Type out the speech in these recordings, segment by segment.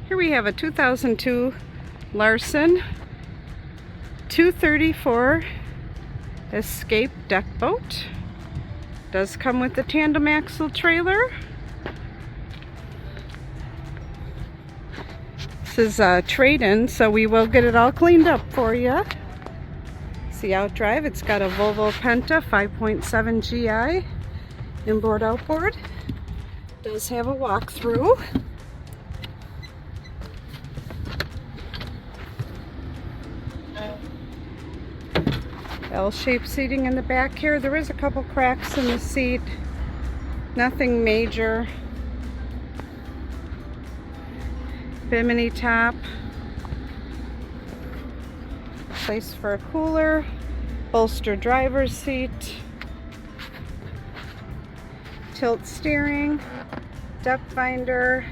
Here we have a 2002 Larson 234 Escape deck boat. Does come with the tandem axle trailer. This is a trade-in, so we will get it all cleaned up for you. See out drive, it's got a Volvo Penta 5.7 GI inboard outboard. Does have a walkthrough. L-shaped seating in the back here. There is a couple cracks in the seat. Nothing major. Bimini top. Place for a cooler. Bolster driver's seat. Tilt steering. Depth finder.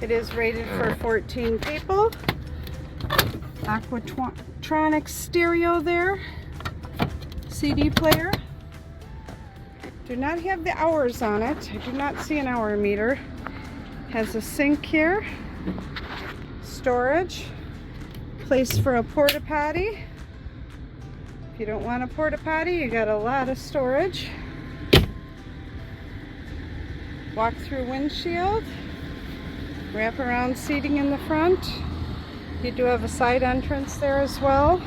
It is rated for 14 people. Aquatronic stereo there. CD player. Do not have the hours on it. I do not see an hour meter. Has a sink here. Storage. Place for a porta potty. If you don't want a porta potty, you got a lot of storage. Walk-through windshield. Wrap-around seating in the front. You do have a side entrance there as well.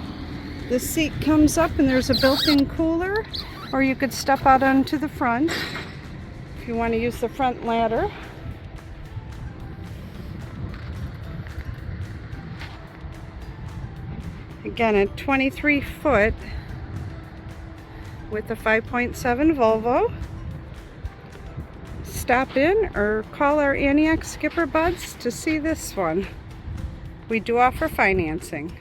The seat comes up and there's a built-in cooler, or you could step out onto the front if you want to use the front ladder. Again, a 23-foot with a 5.7 Volvo. Stop in or call our Antioch SkipperBud's to see this one. We do offer financing.